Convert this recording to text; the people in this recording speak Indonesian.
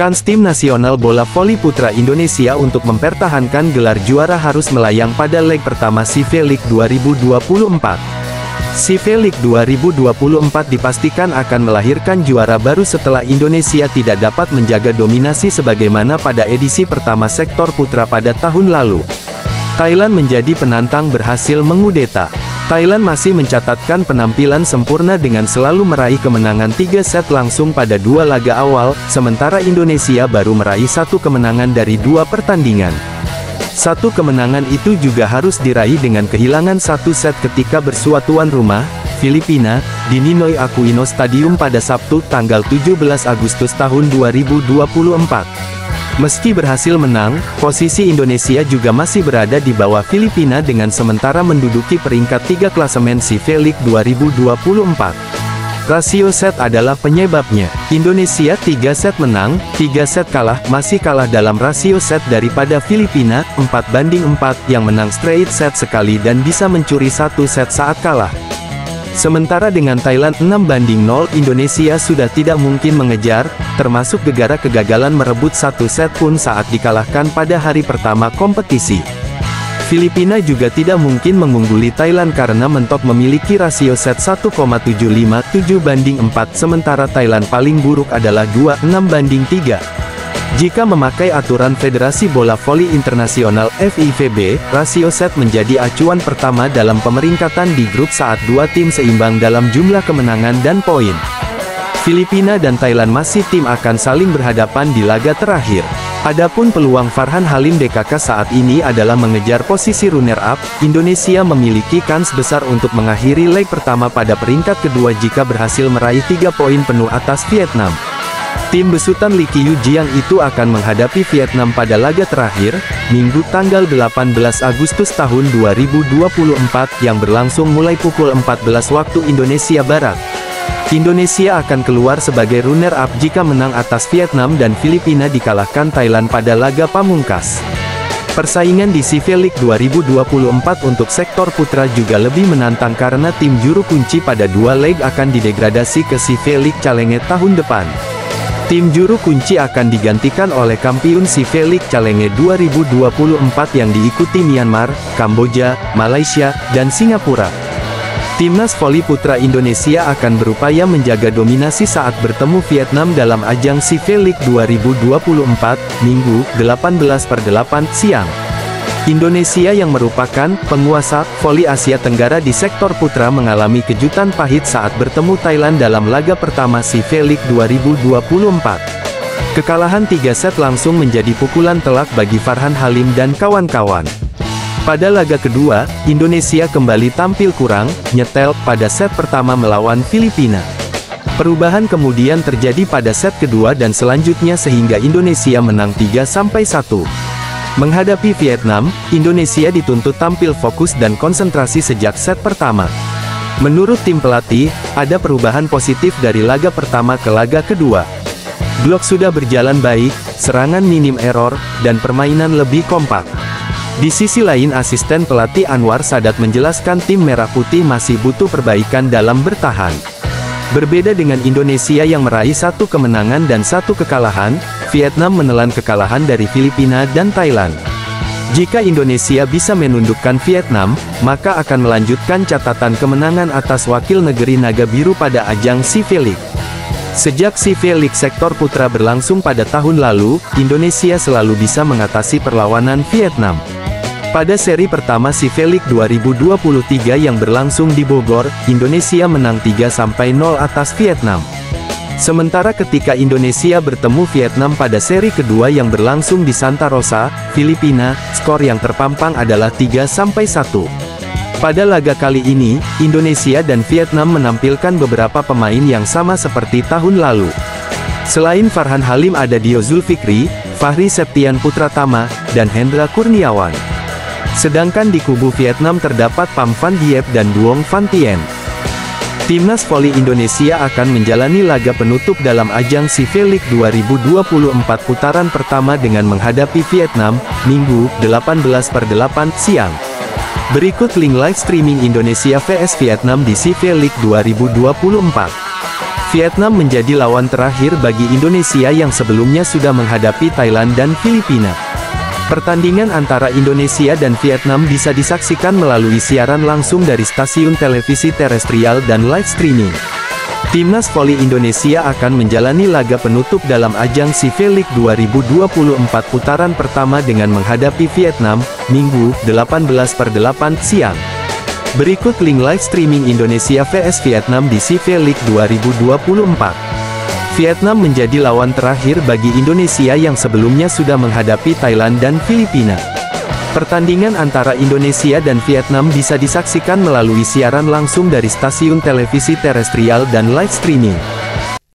Kans tim nasional bola voli putra Indonesia untuk mempertahankan gelar juara harus melayang pada leg pertama CV League 2024. CV League 2024 dipastikan akan melahirkan juara baru setelah Indonesia tidak dapat menjaga dominasi sebagaimana pada edisi pertama sektor putra pada tahun lalu. Thailand menjadi penantang berhasil mengudeta. Thailand masih mencatatkan penampilan sempurna dengan selalu meraih kemenangan 3 set langsung pada 2 laga awal, sementara Indonesia baru meraih 1 kemenangan dari 2 pertandingan. 1 kemenangan itu juga harus diraih dengan kehilangan 1 set ketika bersua tuan rumah, Filipina, di Ninoy Aquino Stadium pada Sabtu tanggal 17 Agustus tahun 2024. Meski berhasil menang, posisi Indonesia juga masih berada di bawah Filipina dengan sementara menduduki peringkat 3 klasemen CV League 2024. Rasio set adalah penyebabnya. Indonesia 3 set menang, 3 set kalah, masih kalah dalam rasio set daripada Filipina, 4-4, yang menang straight set sekali dan bisa mencuri 1 set saat kalah. Sementara dengan Thailand 6-0, Indonesia sudah tidak mungkin mengejar, termasuk gegara kegagalan merebut 1 set pun saat dikalahkan pada hari pertama kompetisi. Filipina juga tidak mungkin mengungguli Thailand karena mentok memiliki rasio set 1,757-4, sementara Thailand paling buruk adalah 2,6-3. Jika memakai aturan Federasi Bola Voli Internasional (FIVB), rasio set menjadi acuan pertama dalam pemeringkatan di grup saat 2 tim seimbang dalam jumlah kemenangan dan poin. Filipina dan Thailand masih tim akan saling berhadapan di laga terakhir. Adapun peluang Farhan Halim DKK saat ini adalah mengejar posisi runner-up. Indonesia memiliki kans besar untuk mengakhiri leg pertama pada peringkat kedua jika berhasil meraih 3 poin penuh atas Vietnam. Tim besutan Lee Kyu Jiang itu akan menghadapi Vietnam pada laga terakhir, Minggu tanggal 18 Agustus tahun 2024 yang berlangsung mulai pukul 14 waktu Indonesia Barat. Indonesia akan keluar sebagai runner-up jika menang atas Vietnam dan Filipina dikalahkan Thailand pada laga pamungkas. Persaingan di CV League 2024 untuk sektor putra juga lebih menantang karena tim juru kunci pada 2 leg akan didegradasi ke CV League Challenge tahun depan. Tim juru kunci akan digantikan oleh kampiun CV League Challenge 2024 yang diikuti Myanmar, Kamboja, Malaysia, dan Singapura. Timnas voli putra Indonesia akan berupaya menjaga dominasi saat bertemu Vietnam dalam ajang CV League 2024, Minggu, 18/8 siang. Indonesia yang merupakan penguasa voli Asia Tenggara di sektor putra mengalami kejutan pahit saat bertemu Thailand dalam laga pertama CV League 2024. Kekalahan 3 set langsung menjadi pukulan telak bagi Farhan Halim dan kawan-kawan. Pada laga kedua, Indonesia kembali tampil kurang, nyetel, pada set pertama melawan Filipina. Perubahan kemudian terjadi pada set kedua dan selanjutnya sehingga Indonesia menang 3-1. Menghadapi Vietnam, Indonesia dituntut tampil fokus dan konsentrasi sejak set pertama. Menurut tim pelatih, ada perubahan positif dari laga pertama ke laga kedua. Blok sudah berjalan baik, serangan minim error, dan permainan lebih kompak. Di sisi lain asisten pelatih Anwar Sadat menjelaskan tim Merah Putih masih butuh perbaikan dalam bertahan. Berbeda dengan Indonesia yang meraih 1 kemenangan dan 1 kekalahan, Vietnam menelan kekalahan dari Filipina dan Thailand. Jika Indonesia bisa menundukkan Vietnam, maka akan melanjutkan catatan kemenangan atas wakil negeri Naga Biru pada ajang CV League. Sejak CV League sektor putra berlangsung pada tahun lalu, Indonesia selalu bisa mengatasi perlawanan Vietnam. Pada seri pertama CV League 2023 yang berlangsung di Bogor, Indonesia menang 3-0 atas Vietnam. Sementara ketika Indonesia bertemu Vietnam pada seri kedua yang berlangsung di Santa Rosa, Filipina, skor yang terpampang adalah 3-1. Pada laga kali ini, Indonesia dan Vietnam menampilkan beberapa pemain yang sama seperti tahun lalu. Selain Farhan Halim ada Dio Zulfikri, Fahri Septian Putratama, dan Hendra Kurniawan. Sedangkan di kubu Vietnam terdapat Pham Van Diep dan Duong Van Tien. Timnas voli Indonesia akan menjalani laga penutup dalam ajang CV League 2024 putaran pertama dengan menghadapi Vietnam, Minggu, 18/8 siang. Berikut link live streaming Indonesia vs Vietnam di CV League 2024. Vietnam menjadi lawan terakhir bagi Indonesia yang sebelumnya sudah menghadapi Thailand dan Filipina. Pertandingan antara Indonesia dan Vietnam bisa disaksikan melalui siaran langsung dari stasiun televisi terestrial dan live streaming. Timnas voli Indonesia akan menjalani laga penutup dalam ajang CV League 2024 putaran pertama dengan menghadapi Vietnam, Minggu, 18/8 siang. Berikut link live streaming Indonesia vs Vietnam di CV League 2024. Vietnam menjadi lawan terakhir bagi Indonesia yang sebelumnya sudah menghadapi Thailand dan Filipina. Pertandingan antara Indonesia dan Vietnam bisa disaksikan melalui siaran langsung dari stasiun televisi terestrial dan live streaming.